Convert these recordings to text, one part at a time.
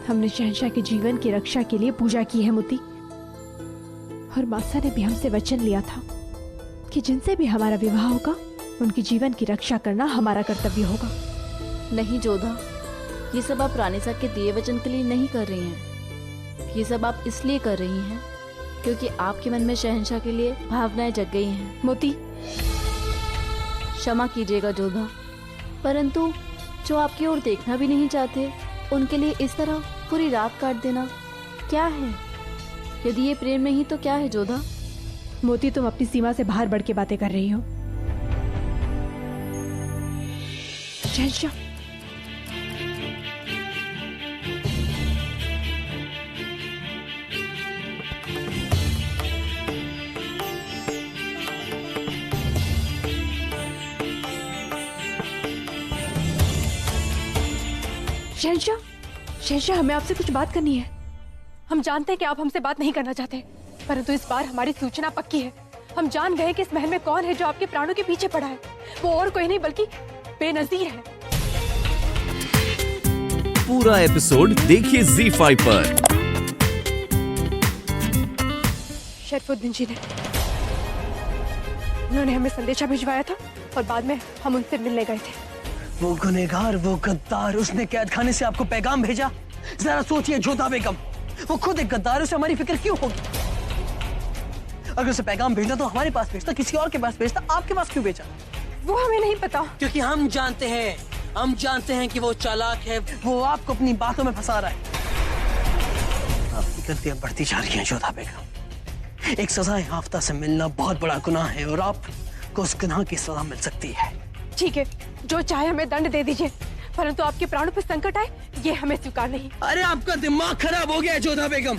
हमने शहंशाह के जीवन की रक्षा के लिए पूजा की है मोती, और मासा ने भी हमसे वचन लिया था कि जिनसे भी हमारा विवाह होगा उनके जीवन की रक्षा करना हमारा कर्तव्य होगा। नहीं जोधा, ये सब आप रानी साहब के दिए वचन के लिए नहीं कर रही हैं। ये सब आप इसलिए कर रही हैं क्योंकि आपके मन में शहंशाह के लिए भावनाएं जग गई हैं। मोती, क्षमा कीजिएगा जोधा, परंतु जो आपकी ओर देखना भी नहीं चाहते उनके लिए इस तरह पूरी रात काट देना क्या है? यदि ये प्रेम नहीं तो क्या है जोधा? मोती, तुम अपनी सीमा से बाहर बढ़ के बातें कर रही हो। शहंशाह, शहंशाह, शहंशाह, हमें आपसे कुछ बात करनी है। हम जानते हैं कि आप हमसे बात नहीं करना चाहते, परंतु इस बार हमारी सूचना पक्की है। हम जान गए कि इस महल में कौन है जो आपके प्राणों के पीछे पड़ा है। वो और कोई नहीं बल्कि बेनजीर है। पूरा एपिसोड देखिए ZEE5 पर। शरफुद्दीन जी ने उन्होंने हमें संदेशा भिजवाया था और बाद में हम उनसे मिलने गए थे। वो गुनहगार, वो गद्दार, उसने कैद खाने से आपको पैगाम भेजा। जरा सोचिए जोधा बेगम, वो खुद एक गद्दार, उसे हमारी फिक्र क्यों होगी? अगर उसे पैगाम भेजना तो हमारे पास भेजता, किसी और के पास भेजता, आपके पास क्यों भेजा? वो हमें नहीं पता। क्योंकि हम जानते हैं कि वो चालाक है, वो आपको अपनी बातों में फंसा रहा है। आपकी गलतियां बढ़ती जा रही हैं जोधा बेगम। एक सजा याफ्ता से मिलना बहुत बड़ा गुनाह है और आपको उस गुनाह की सजा मिल सकती है। ठीक है, जो चाहे हमें दंड दे दीजिए, परंतु आपके प्राणों पर संकट आए ये हमें स्वीकार नहीं। अरे आपका दिमाग खराब हो गया है जोधा बेगम।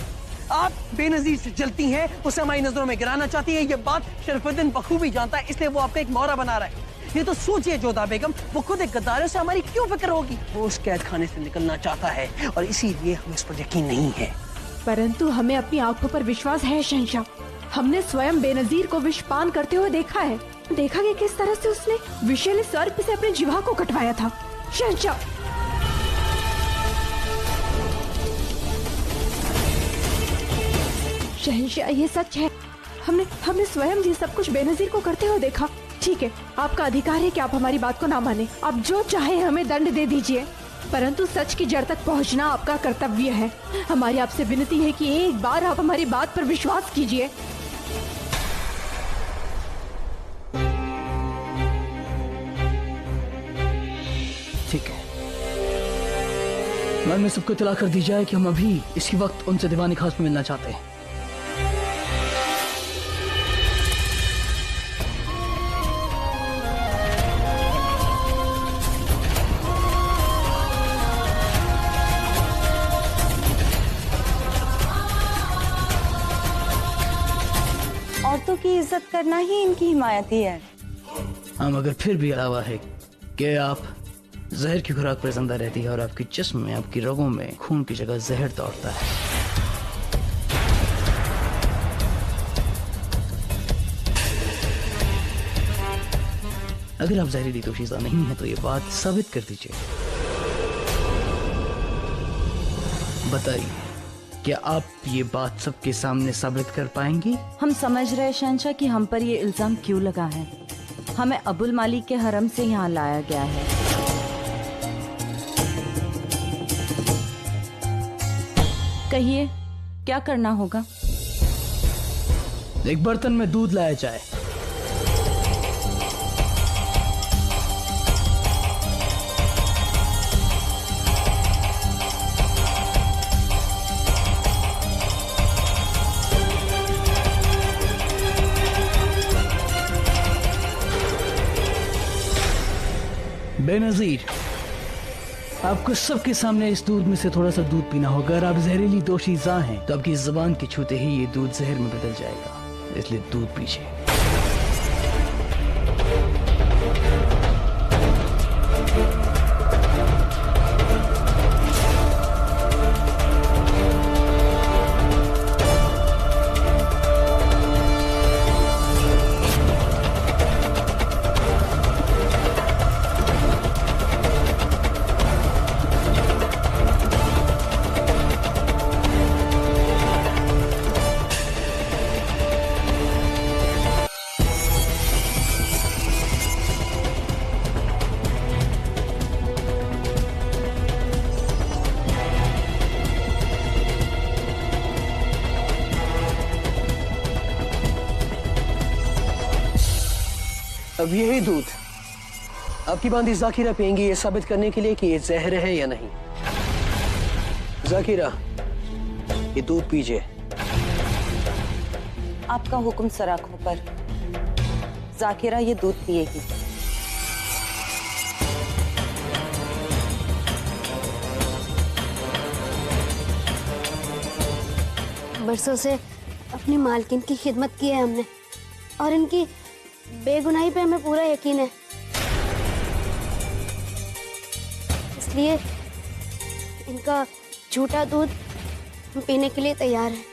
आप बेनजीर से जलती हैं, उसे हमारी नजरों में गिराना चाहती है। ये बात शरफुद्दीन बखूबी जानता है, इसलिए वो आपका एक मौरा बना रहा है। ये तो सोचिए जोधा बेगम, वो खुद एक गद्दार है, उसे हमारी क्यों फिक्र होगी? वो उस कैद खाने से निकलना चाहता है और इसीलिए हमें इस पर यकीन नहीं है। परंतु हमें अपनी आंखों पर विश्वास है शहंशाह। हमने स्वयं बेनजीर को विषपान करते हुए देखा है। देखा कि किस तरह से उसने विषैले सर्प से अपने जिह्वा को कटवाया था। शहंशाह, शहंशाह, ये सच है। हमने स्वयं ये सब कुछ बेनजीर को करते हुए देखा। ठीक है, आपका अधिकार है कि आप हमारी बात को ना माने। आप जो चाहे हमें दंड दे दीजिए, परंतु सच की जड़ तक पहुंचना आपका कर्तव्य है। हमारी आपसे विनती है कि एक बार आप हमारी बात पर विश्वास कीजिए। ठीक है, मन में सबको इत्तला कर दी जाए कि हम अभी इसी वक्त उनसे दीवानी खास में मिलना चाहते हैं। औरतों की इज्जत करना ही इनकी हिमायती है। हाँ, मगर फिर भी अलावा है कि आप जहर की खुराक पर जिंदा रहती है और आपके जिस्म में, आपकी रगों में खून की जगह जहर दौड़ता है। अगर आप जहरीली दोशीज़ा नहीं है तो ये बात साबित कर दीजिए। बताइए, क्या आप ये बात सबके सामने साबित कर पाएंगी? हम समझ रहे शहंशाह कि हम पर ये इल्जाम क्यों लगा है। हमें अबुल मालिक के हरम से यहाँ लाया गया है। कहिए, क्या करना होगा? एक बर्तन में दूध लाया जाए। बेनजीर, आपको सबके सामने इस दूध में से थोड़ा सा दूध पीना होगा। अगर आप जहरीली दोशीज़ा हैं तो आपकी जुबान के छूते ही ये दूध जहर में बदल जाएगा, इसलिए दूध पीजिए। अब यही दूध आपकी बांदी जाकिरा पिएंगी ये साबित करने के लिए कि ये जहर है या नहीं। जाकिरा, ये दूध पीजिए। आपका हुक्म सर आंखों पर। जाकिरा ये दूध पिएगी। बरसों से अपनी मालकिन की खिदमत की है हमने और इनकी बेगुनाही पे हमें पूरा यकीन है, इसलिए इनका झूठा दूध हम पीने के लिए तैयार हैं।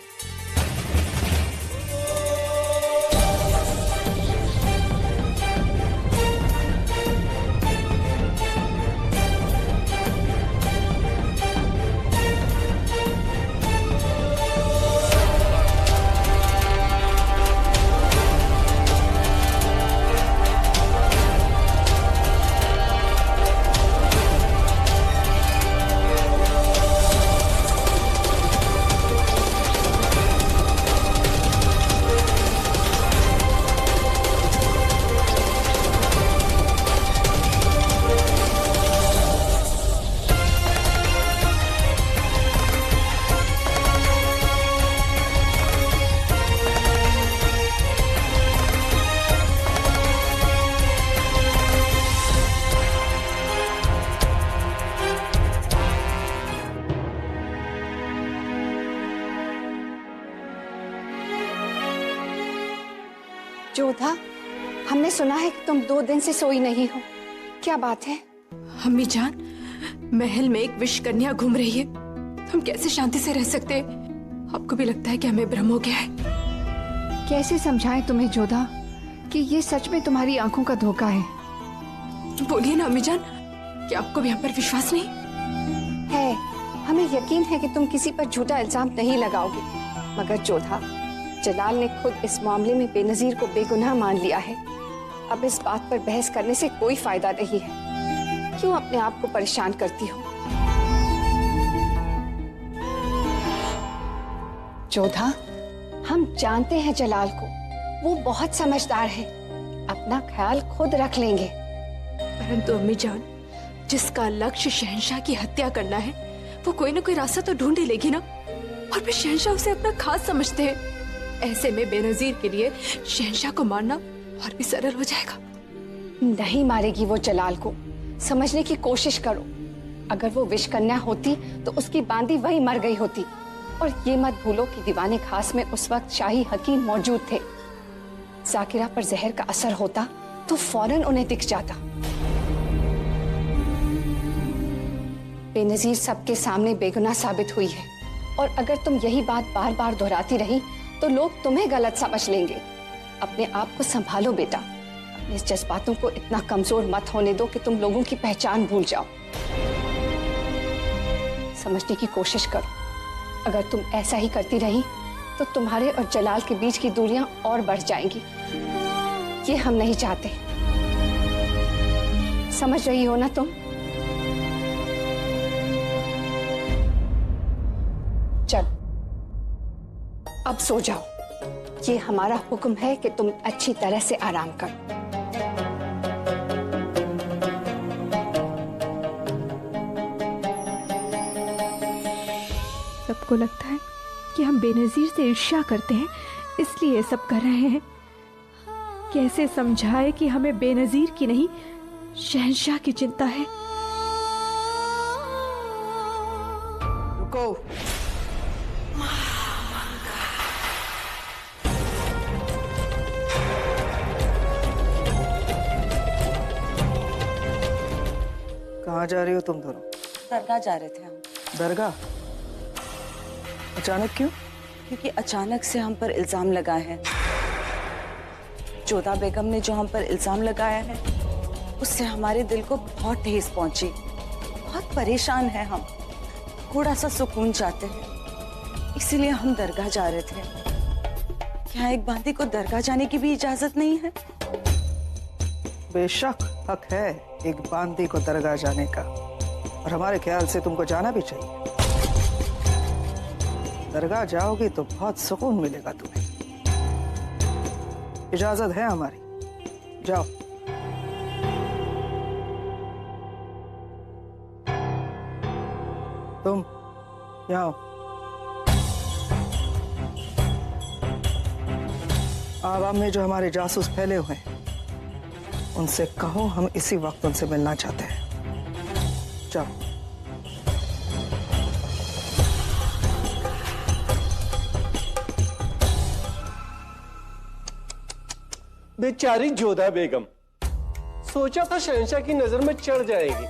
जोधा, हमने सुना है कि तुम 2 दिन से सोई नहीं हो, क्या बात है? अम्मी जान, महल में एक विष कन्या घूम रही है, हम कैसे शांति से रह सकते हैं? आपको भी लगता है कि हमें भ्रम हो गया है? कैसे समझाएं तुम्हें जोधा कि ये सच में तुम्हारी आंखों का धोखा है? बोलिए ना अम्मी जान, क्या आपको भी हम पर विश्वास नहीं है? हमें यकीन है कि तुम किसी पर झूठा इल्जाम नहीं लगाओगे, मगर जोधा, जलाल ने खुद इस मामले में बेनजीर को बेगुनाह मान लिया है। अब इस बात पर बहस करने से कोई फायदा नहीं है। क्यों अपने आप को परेशान करती हो? जोधा, हम जानते हैं जलाल को, वो बहुत समझदार है, अपना ख्याल खुद रख लेंगे। परंतु अम्मी जान, जिसका लक्ष्य शहंशाह की हत्या करना है, वो कोई ना कोई रास्ता तो ढूंढ ही लेगी ना। और फिर शहंशाह उसे अपना खास समझते हैं। ऐसे में बेनजीर के लिए शहंशाह को मारना और भी सरल हो जाएगा। नहीं मारेगी वो जलाल को, समझने की कोशिश करो। अगर वो विष कन्या होती तो उसकी बांदी वही मर गई होती। और ये मत भूलो कि दीवाने खास में उस वक्त शाही हकीम मौजूद थे। जाकिरा पर जहर का असर होता तो फौरन उन्हें दिख जाता। बेनजीर सबके सामने बेगुनाह साबित हुई है, और अगर तुम यही बात बार बार दोहराती रही तो लोग तुम्हें गलत समझ लेंगे। अपने आप को संभालो बेटा, अपने इस जज्बातों को इतना कमजोर मत होने दो कि तुम लोगों की पहचान भूल जाओ। समझने की कोशिश करो। अगर तुम ऐसा ही करती रही तो तुम्हारे और जलाल के बीच की दूरियां और बढ़ जाएंगी। ये हम नहीं चाहते। समझ रही हो ना तुम? चल, अब सो जाओ। ये हमारा हुक्म है कि तुम अच्छी तरह से आराम करो। सबको लगता है कि हम बेनजीर से ईर्ष्या करते हैं, इसलिए ये सब कर रहे हैं। कैसे समझाए कि हमें बेनजीर की नहीं, शहंशाह की चिंता है। रुको। कहाँ जा रही हो तुम दोनों? दरगाह जा रहे थे हम। दरगाह? अचानक क्यों? क्योंकि अचानक से हम पर इल्जाम लगा है। जोधा बेगम ने जो हम पर इल्जाम लगाया है, उससे हमारे दिल को बहुत ठेस पहुंची। बहुत परेशान हैं हम, थोड़ा सा सुकून चाहते हैं, इसीलिए हम दरगाह जा रहे थे। क्या एक बांदी को दरगाह जाने की भी इजाजत नहीं है? बेशक हक है एक बांदी को दरगाह जाने का, और हमारे ख्याल से तुमको जाना भी चाहिए। दरगाह जाओगी तो बहुत सुकून मिलेगा तुम्हें। इजाजत है हमारी, जाओ। तुम यहाँ आओ। आवाम में जो हमारे जासूस फैले हुए हैं उनसे कहो हम इसी वक्त उनसे मिलना चाहते हैं। जाओ। बेचारी जोधा बेगम, सोचा था शहंशाह की नजर में चढ़ जाएगी,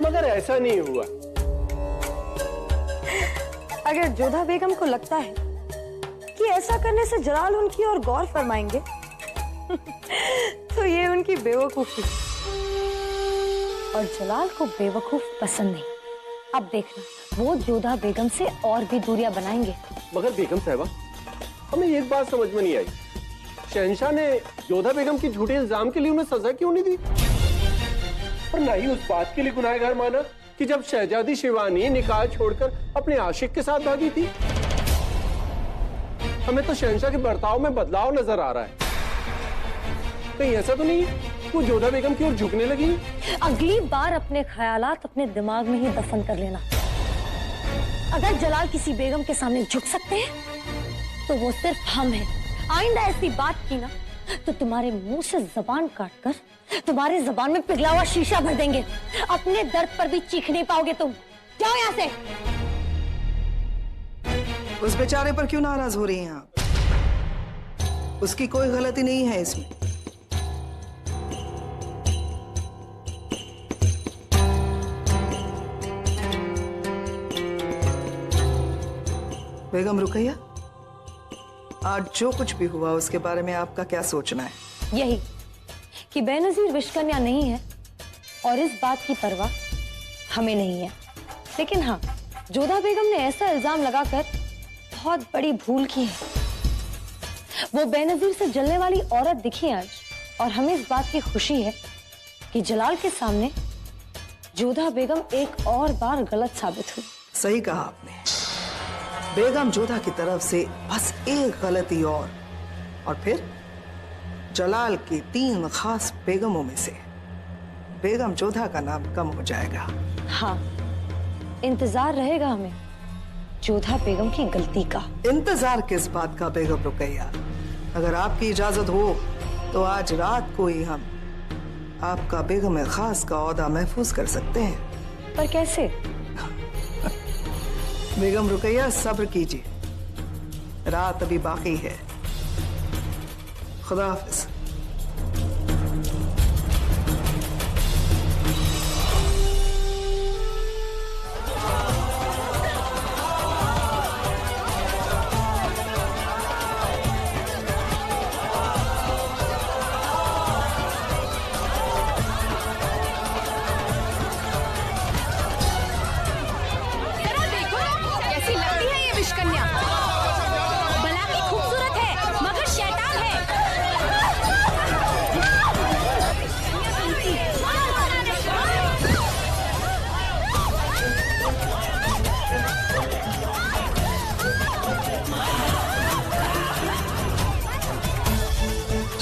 मगर ऐसा नहीं हुआ। अगर जोधा बेगम को लगता है कि ऐसा करने से जलाल उनकी और गौर फरमाएंगे तो ये उनकी बेवकूफी। और जलाल को बेवकूफ पसंद नहीं। अब देखना वो जोधा बेगम से और भी दूरियां बनाएंगे। मगर बेगम साहिबा, हमें एक बात समझ में नहीं आई, शहंशाह ने जोधा बेगम की झूठे इल्जाम के लिए उन्हें सजा क्यों नहीं दी, और ना ही उस बात के लिए गुनाहगार माना कि जब शहजादी शिवानी निकाह छोड़कर अपने आशिक के साथ भागी थी। हमें तो शहंशाह के बर्ताव में बदलाव नजर आ रहा है। कहीं ऐसा तो नहीं वो जोधा बेगम की ओर झुकने लगी? अगली बार अपने ख्यालात अपने दिमाग में ही दफन कर लेना। अगर जलाल किसी बेगम के सामने झुक सकते हैं तो वो सिर्फ हम हैं। आइंदा ऐसी बात की ना तो तुम्हारे मुंह से जबान काटकर तुम्हारी जबान में पिघला हुआ शीशा भर देंगे। अपने दर्द पर भी चीख नहीं पाओगे तुम। जाओ यहाँ से। उस बेचारे पर क्यों नाराज हो रही हैं आप? उसकी कोई गलती नहीं है इसमें। बेगम रुकैया, आज जो कुछ भी हुआ उसके बारे में आपका क्या सोचना है? यही कि बेनजीर विश्वकन्या नहीं है और इस बात की परवाह हमें नहीं है। लेकिन हाँ, जोधा बेगम ने ऐसा इल्जाम लगाकर बहुत बड़ी भूल की है। वो बेनजीर से जलने वाली औरत दिखी आज, और हमें इस बात की खुशी है कि जलाल के सामने जोधा बेगम एक और बार गलत साबित हुई। सही कहा आपने। बेगम जोधा की तरफ से बस एक गलती और फिर जलाल की 3 खास बेगमों में से बेगम जोधा का नाम कम हो जाएगा। हाँ, इंतजार रहेगा हमें जोधा बेगम की गलती का। इंतजार किस बात का बेगम रुकैया? अगर आपकी इजाजत हो तो आज रात को ही हम आपका बेगम खास का ओहदा महफूज कर सकते हैं। पर कैसे? बेगम रुकैया सब्र कीजिए, रात अभी बाकी है। खुदा हाफिज।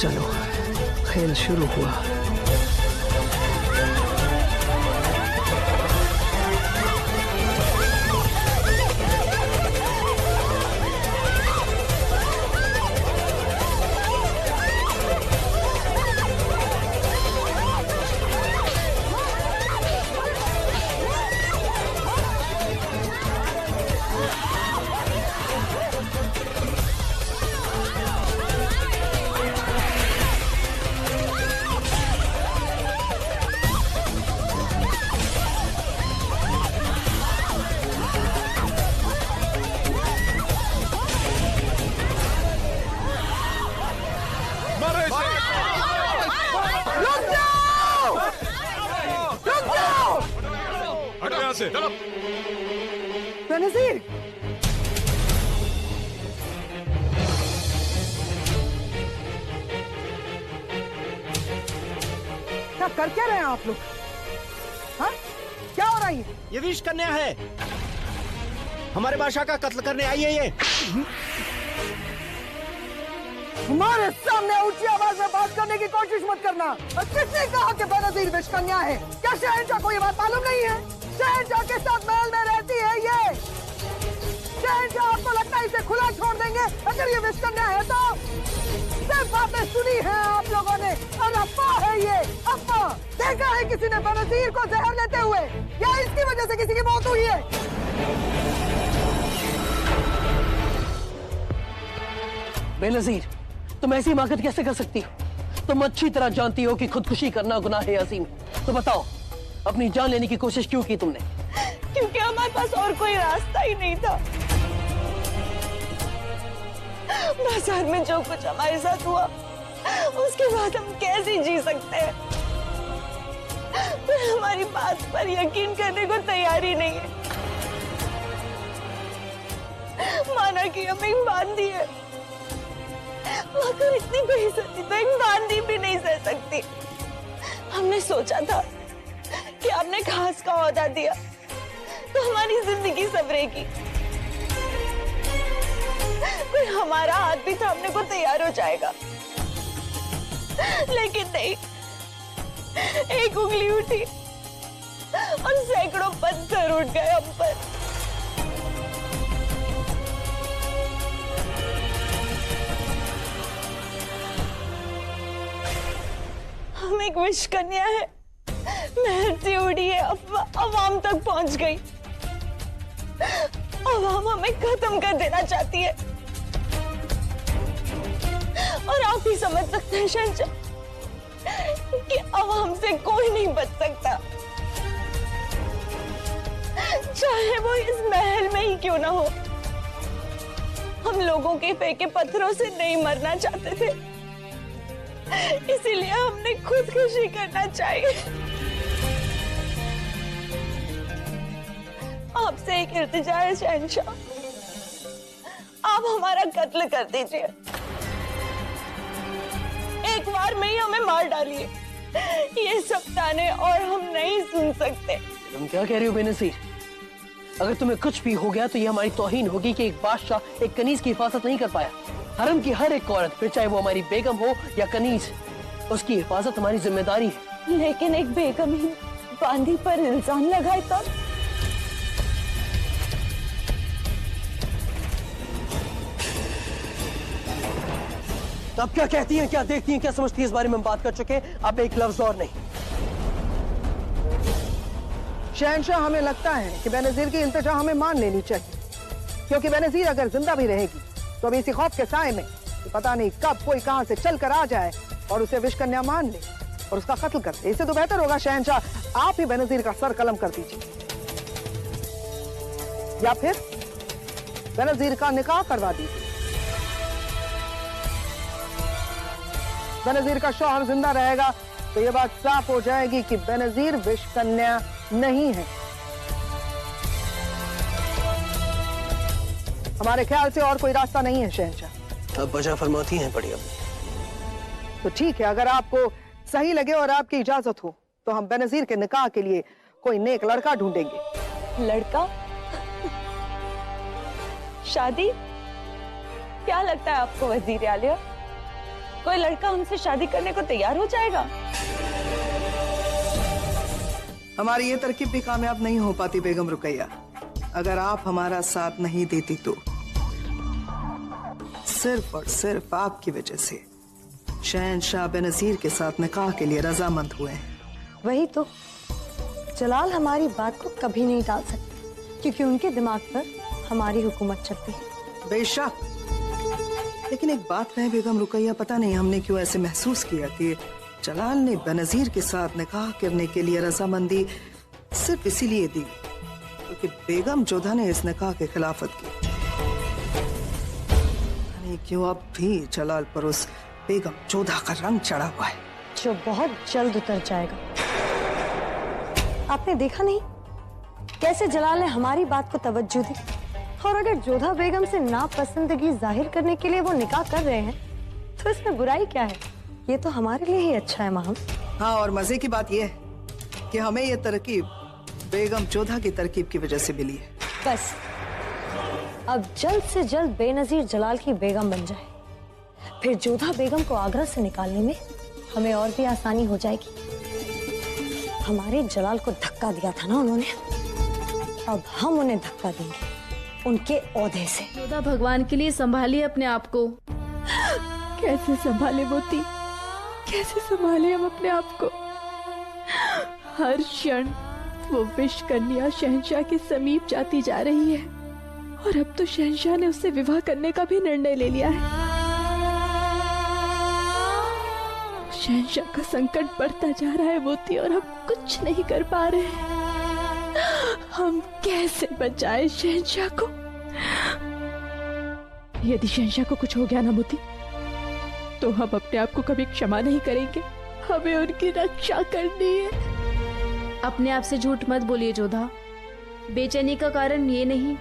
चलो, खेल शुरू हुआ। बेनजीर, क्या कर क्या रहे हैं आप लोग? हाँ, क्या हो रहा है? ये विश कन्या है, हमारे बादशाह का कत्ल करने आई है। ये हमारे सामने ऊंची आवाज में बात करने की कोशिश मत करना। किसने कहा कि बेनजीर विश कन्या है? क्या शहंशाह को ये बात मालूम नहीं है? शहंशाह के साथ महल में रह इसे खुला छोड़ देंगे अगर ये विश कन्या है तो? सिर्फ बातें सुनी है आप लोगों ने और अफवाह है ये, अफवाह। देखा है किसी ने बेनजीर को जहर लेते हुए या इसकी वजह से किसी की मौत हुई है? बेनजीर, तुम ऐसी हिमाकत कैसे कर सकती हो? तुम अच्छी तरह जानती हो कि खुदकुशी करना गुनाह है अजीम। तो बताओ, अपनी जान लेने की कोशिश क्यों की तुमने? क्योंकि हमारे पास और कोई रास्ता ही नहीं था। बाजार में जो कुछ हमारे साथ हुआ उसके बाद हम कैसे जी सकते हैं? कोई हमारी बात पर यकीन करने को तैयार ही नहीं है। माना कि हमें एक बांदी है, मगर इतनी बेइज्जती तो एक बांदी भी नहीं सह सकती। हमने सोचा था कि आपने खास का ओहदा दिया तो हमारी जिंदगी संवरेगी, कोई हमारा हाथ भी थामने को तैयार हो जाएगा। लेकिन नहीं, एक उंगली उठी और सैकड़ों पत्थर उठ गए हम पर। हम एक विश कन्या है, महल से उड़ी है, अवाम तक पहुंच गई। अवाम हमें खत्म कर देना चाहती है और आप ही समझ सकते हैं शहंशाह कि अवाम से कोई नहीं बच सकता, चाहे वो इस महल में ही क्यों ना हो। हम लोगों के फेंके पत्थरों से नहीं मरना चाहते थे, इसीलिए हमने खुदकुशी करना चाहिए। आपसे एक इल्तिजा है शहंशाह, आप हमारा कत्ल कर दीजिए, एक बार में ही हमें मार डालिए। ये सब ताने और हम नहीं सुन सकते। तुम क्या कह रही हो बेनजीर? अगर तुम्हें कुछ भी हो गया तो ये हमारी तौहीन होगी कि एक बादशाह एक कनीज की हिफाजत नहीं कर पाया। हरम की हर एक औरत, फिर चाहे वो हमारी बेगम हो या कनीज, उसकी हिफाजत हमारी जिम्मेदारी है। लेकिन एक बेगम ही बांदी पर इल्जाम लगाए तब? तो अब क्या कहती हैं, क्या देखती हैं, क्या समझती हैं, इस बारे में हम बात कर चुके हैं। अब एक लफ्ज और नहीं। शहंशाह, हमें लगता है कि बेनजीर की इल्तिजा हमें मान लेनी चाहिए, क्योंकि बेनजीर अगर जिंदा भी रहेगी तो अभी इसी खौफ के साए में कि पता नहीं कब कोई कहां से चल कर आ जाए और उसे विश कन्या मान ले और उसका कत्ल कर दे। इससे तो बेहतर होगा शहंशाह आप ही बेनजीर का सर कलम कर दीजिए, या फिर बेनजीर का निकाह करवा दीजिए। बेनजीर का शौहर जिंदा रहेगा तो ये बात साफ हो जाएगी कि बेनजीर विश कन्या नहीं है। हमारे ख्याल से और कोई रास्ता नहीं है शहंशाह। अब वजह फरमाती हैं बड़ी अम्मी। तो ठीक है, अगर आपको सही लगे और आपकी इजाजत हो तो हम बेनजीर के निकाह के लिए कोई नेक लड़का ढूंढेंगे। लड़का? शादी? क्या लगता है आपको वजीर आलिया, कोई लड़का हमसे शादी करने को तैयार हो जाएगा? हमारी ये तरकीब भी कामयाब नहीं हो पाती बेगम रुकैया, अगर आप हमारा साथ नहीं देती तो। सिर्फ और सिर्फ आपकी वजह से शहंशाह बेनजीर के साथ निकाह के लिए रजामंद हुए हैं। वही तो, जलाल हमारी बात को कभी नहीं टाल सकते क्योंकि उनके दिमाग पर हमारी हुकूमत चलती है। बेशक, लेकिन एक बात कहें बेगम रुकैया, पता नहीं हमने क्यों ऐसे महसूस किया कि जलाल ने बेनजीर के साथ निकाह करने के लिए रजामंदी सिर्फ इसीलिए दी क्योंकि बेगम जोधा ने इस निकाह की खिलाफत की। नहीं क्यों अब भी जलाल पर उस बेगम जोधा का रंग चढ़ा हुआ है, जो बहुत जल्द उतर जाएगा। आपने देखा नहीं कैसे जलाल ने हमारी बात को तवज्जो दी, और अगर जोधा बेगम से नापसंदगी जाहिर करने के लिए वो निकाह कर रहे हैं तो इसमें बुराई क्या है? ये तो हमारे लिए ही अच्छा है माहम। हाँ, और मजे की बात यह है कि हमें ये तरकीब बेगम जोधा की तरकीब की वजह से मिली है। बस अब जल्द से जल्द बेनजीर जलाल की बेगम बन जाए, फिर जोधा बेगम को आगरा से निकालने में हमें और भी आसानी हो जाएगी। हमारे जलाल को धक्का दिया था ना उन्होंने, अब हम उन्हें धक्का देंगे उनके ओहदे से। जोधा, भगवान के लिए संभालिए अपने आप को। कैसे संभाले मोती, कैसे संभाले हम अपने आप को? हर क्षण वो विष कन्या शहंशाह के समीप जाती जा रही है और अब तो शहंशाह ने उससे विवाह करने का भी निर्णय ले लिया है। शहंशाह का संकट बढ़ता जा रहा है मोती और हम कुछ नहीं कर पा रहे हैं। हम कैसे बचाएं शहंशाह को? यदि शहंशाह को कुछ हो गया ना मोती, तो हम अपने आप को कभी क्षमा नहीं करेंगे। हमें उनकी रक्षा करनी है। अपने आप से झूठ मत बोलिए जोधा। बेचैनी का कारण ये नहीं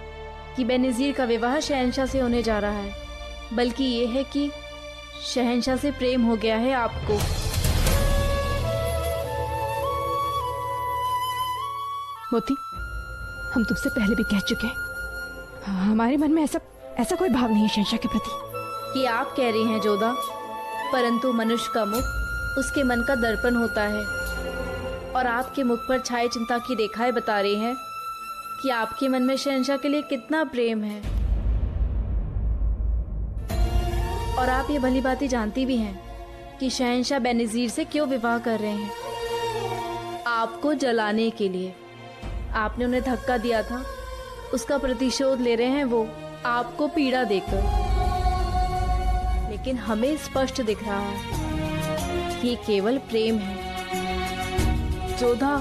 कि बेनजीर का विवाह शहंशाह से होने जा रहा है, बल्कि ये है कि शहंशाह से प्रेम हो गया है आपको। मोती, हम तुमसे पहले भी कह चुके हैं, हमारे मन में ऐसा कोई भाव नहीं है शहंशाह के प्रति। ये आप कह रही हैं जोधा, परंतु मनुष्य का मुख उसके मन का दर्पण होता है और आपके मुख पर छाए चिंता की रेखाएं बता रही हैं कि आपके मन में शहंशाह के लिए कितना प्रेम है। और आप ये भली बात जानती भी हैं कि शहंशाह बेनजीर से क्यों विवाह कर रहे हैं। आपको जलाने के लिए। आपने उन्हें धक्का दिया था, उसका प्रतिशोध ले रहे हैं वो, आपको पीड़ा देकर। लेकिन हमें स्पष्ट दिख रहा है कि ये केवल प्रेम है। जोधा,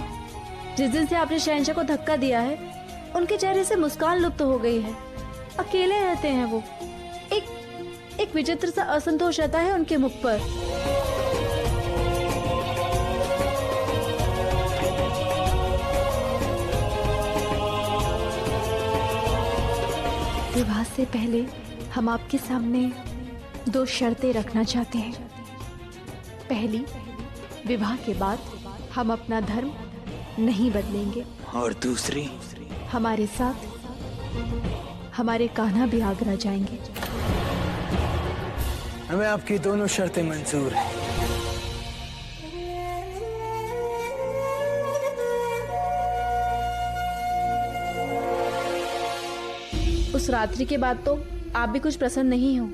जिस दिन से आपने शहंशाह को धक्का दिया है, उनके चेहरे से मुस्कान लुप्त हो गई है। अकेले रहते हैं वो। एक विचित्र सा असंतोष रहता है उनके मुख पर। विवाह से पहले हम आपके सामने 2 शर्तें रखना चाहते हैं। पहली, विवाह के बाद हम अपना धर्म नहीं बदलेंगे। और दूसरी, हमारे साथ हमारे कान्हा भी आगरा जाएंगे। हमें आपकी दोनों शर्तें मंजूर हैं। उस रात्रि के बाद तो आप भी कुछ प्रसन्न नहीं हो।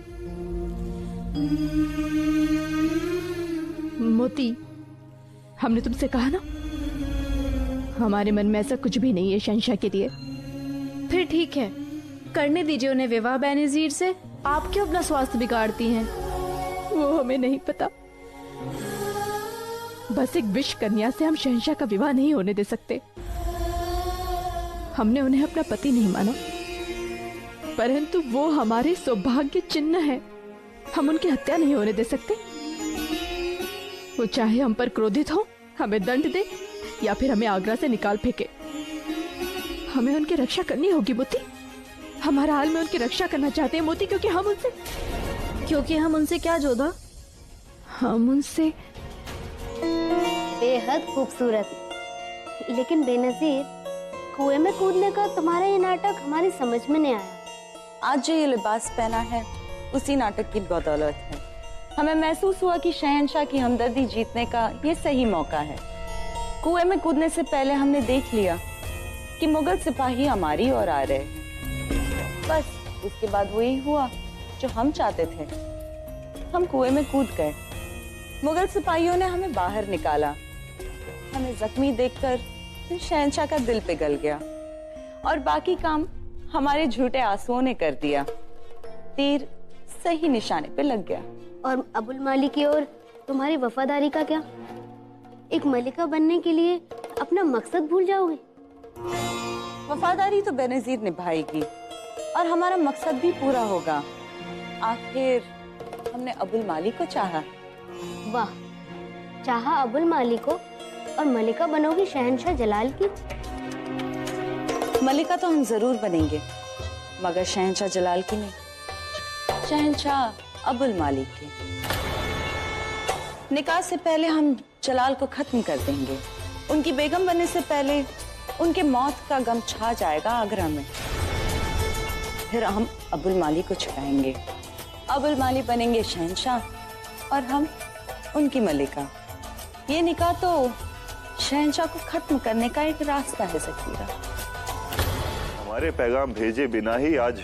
मोती, हमने तुमसे कहा ना, हमारे मन में ऐसा कुछ भी नहीं है शहंशाह के लिए। फिर ठीक है, करने दीजिए उन्हें विवाह बेनजीर से। आप क्यों अपना स्वास्थ्य बिगाड़ती हैं? वो हमें नहीं पता। बस एक विष कन्या से हम शहंशाह का विवाह नहीं होने दे सकते। हमने उन्हें अपना पति नहीं माना, परंतु वो हमारे सौभाग्य चिन्ह है। हम उनकी हत्या नहीं होने दे सकते। वो चाहे हम पर क्रोधित हो, हमें दंड दे, या फिर हमें आगरा से निकाल फेंके, हमें उनकी रक्षा करनी होगी मोती। हमारा हाल में उनकी रक्षा करना चाहते हैं मोती, क्योंकि हम उनसे क्या जोधा? हम उनसे बेहद खूबसूरत। लेकिन बेनजीर, कुएं में कूदने का तुम्हारा ये नाटक हमारी समझ में नहीं आया। आज जो ये लिबास पहना है उसी नाटक की बदौलत है। हमें महसूस हुआ कि शहंशाह की हमदर्दी जीतने का ये सही मौका है। कुएं में कूदने से पहले हमने देख लिया कि मुगल सिपाही हमारी ओर आ रहे हैं। बस उसके बाद वही हुआ जो हम चाहते थे। हम कुएं में कूद गए। मुगल सिपाहियों ने हमें बाहर निकाला। हमें जख्मी देखकर शहंशाह का दिल पिघल गया और बाकी काम हमारे झूठे आंसुओं ने कर दिया। तीर सही निशाने पे लग गया। और अबुल माली की ओर तुम्हारी वफादारी का क्या? एक मलिका बनने के लिए अपना मकसद भूल जाओगे? वफादारी तो बेनजीर निभाएगी और हमारा मकसद भी पूरा होगा। आखिर हमने अबुल माली को चाहा। वाह, चाहा अबुल माली को और मलिका बनोगी शहंशाह जलाल की? मलिका तो हम जरूर बनेंगे, मगर शहंशाह जलाल की नहीं, शहंशाह अबुल मालिक की। निकाह से पहले हम जलाल को खत्म कर देंगे। उनकी बेगम बनने से पहले उनके मौत का गम छा जाएगा आगरा में। फिर हम अबुल माली को छुड़ाएंगे। अबुल माली बनेंगे शहंशाह और हम उनकी मलिका। ये निकाह तो शहंशाह को खत्म करने का एक रास्ता है सकीरा। हमारे पैगाम भेजे बिना ही आज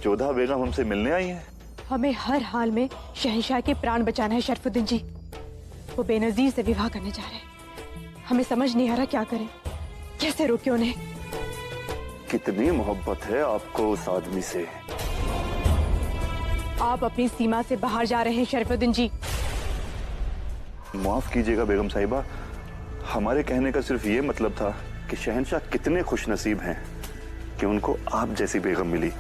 जोधा बेगम हमसे मिलने आई है। हमें हर हाल में शहंशाह के प्राण बचाना है शरफुद्दीन जी। वो बेनजीर से विवाह करने जा रहे हैं। हमें समझ नहीं आ रहा क्या करें, कैसे रोके उन्हें। कितनी मोहब्बत है आपको उस आदमी से। आप अपनी सीमा से बाहर जा रहे हैं शरफुद्दीन जी। माफ कीजिएगा बेगम साहिबा, हमारे कहने का सिर्फ ये मतलब था कि शहंशाह कितने खुशनसीब हैं कि उनको आप जैसी बेगम मिली।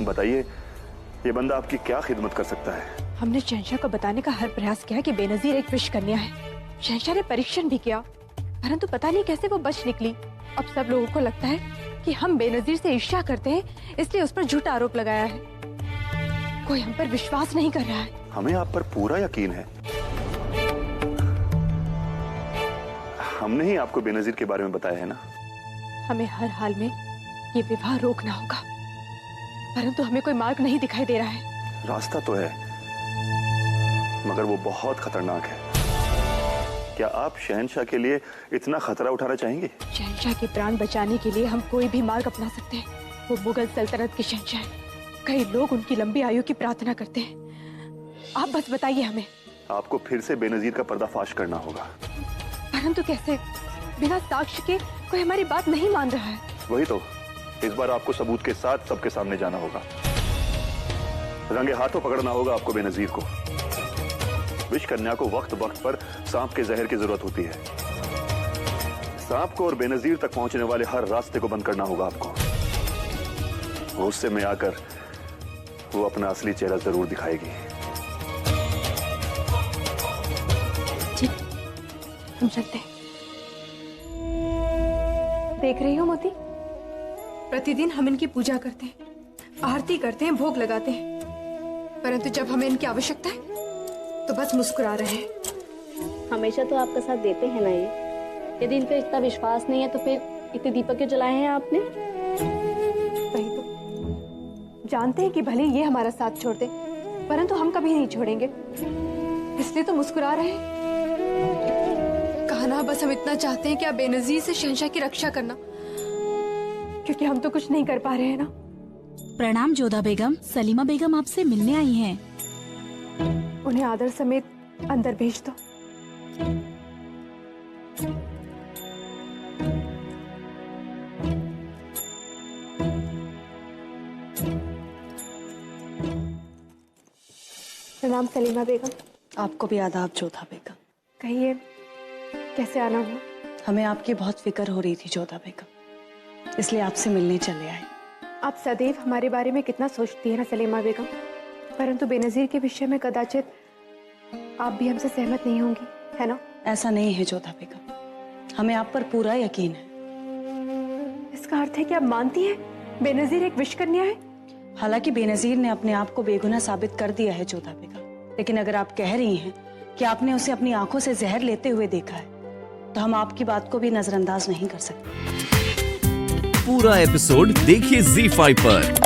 बताइए, ये बंदा आपकी क्या खिदमत कर सकता है? हमने शहंशाह को बताने का हर प्रयास किया कि बेनजीर एक विष कन्या है। शहंशाह ने परीक्षण भी किया, परंतु पता नहीं कैसे वो बच निकली। अब सब लोगों को लगता है कि हम बेनजीर से ईर्ष्या करते हैं, इसलिए उस पर झूठा आरोप लगाया है। कोई हम पर विश्वास नहीं कर रहा है। हमें आप पर पूरा यकीन है। हमने ही आपको बेनजीर के बारे में बताया है ना। हमें हर हाल में ये विवाह रोकना होगा, परंतु हमें कोई मार्ग नहीं दिखाई दे रहा है। रास्ता तो है, मगर वो बहुत खतरनाक है। क्या आप शहंशाह के लिए इतना खतरा उठाना चाहेंगे? शहंशाह के प्राण बचाने के लिए हम कोई भी मार्ग अपना सकते हैं। वो मुगल सल्तनत के शहंशाह हैं। कई लोग उनकी लंबी आयु की प्रार्थना करते हैं। आप बस बताइए हमें। आपको फिर से बेनजीर का पर्दाफाश करना होगा। परंतु कैसे? बिना साक्ष्य के कोई हमारी बात नहीं मान रहा है। वही तो, इस बार आपको सबूत के साथ सबके सामने जाना होगा। रंगे हाथों पकड़ना होगा आपको बेनजीर को। विष कन्या को वक्त वक्त पर सांप के जहर की जरूरत होती है। सांप को और बेनजीर तक पहुंचने वाले हर रास्ते को बंद करना होगा आपको। गुस्से में आकर वो अपना असली चेहरा जरूर दिखाएगी। ठीक, हम चलते हैं। देख रही हो मोती, प्रतिदिन हम इनकी पूजा करते हैं, आरती करते हैं, भोग लगाते हैं, परंतु जब हमें इनकी आवश्यकता है तो बस मुस्कुरा रहे हैं। हमेशा तो आपका साथ देते हैं ना ये। यदि इन पर इतना विश्वास नहीं है तो फिर इतने दीपक क्यों जलाए हैं आपने? वही तो, जानते हैं कि भले ये हमारा साथ छोड़ दे, परंतु हम कभी नहीं छोड़ेंगे, इसलिए तो मुस्कुरा रहे हैं। कहा ना, बस हम इतना चाहते हैं कि आप बेनजीर से शहंशाह की रक्षा करना, क्योंकि हम तो कुछ नहीं कर पा रहे हैं ना। प्रणाम जोधा बेगम, सलीमा बेगम आपसे मिलने आई हैं। उन्हें आदर समेत अंदर भेज दो। प्रणाम सलीमा बेगम। आपको भी आदाब जोधा बेगम। कहिए, कैसे आना हुआ? हमें आपकी बहुत फिक्र हो रही थी जोधा बेगम, इसलिए आपसे मिलने चले आए। आप सदैव हमारे बारे में कितना सोचती है ना सलीमा बेगम, परंतु बेनजीर के विषय में कदाचित आप भी हमसे सहमत नहीं होंगी, है ना? ऐसा नहीं है जोधा बेगम, हमें आप पर पूरा यकीन है। इसका अर्थ है कि आप मानती हैं बेनजीर एक विष कन्या है? हालांकि बेनजीर ने अपने आप को बेगुनाह साबित कर दिया है जोधा बेगम, लेकिन अगर आप कह रही हैं कि आपने उसे अपनी आंखों से जहर लेते हुए देखा है, तो हम आपकी बात को भी नजरअंदाज नहीं कर सकते। पूरा एपिसोड देखिए ZEE5 पर।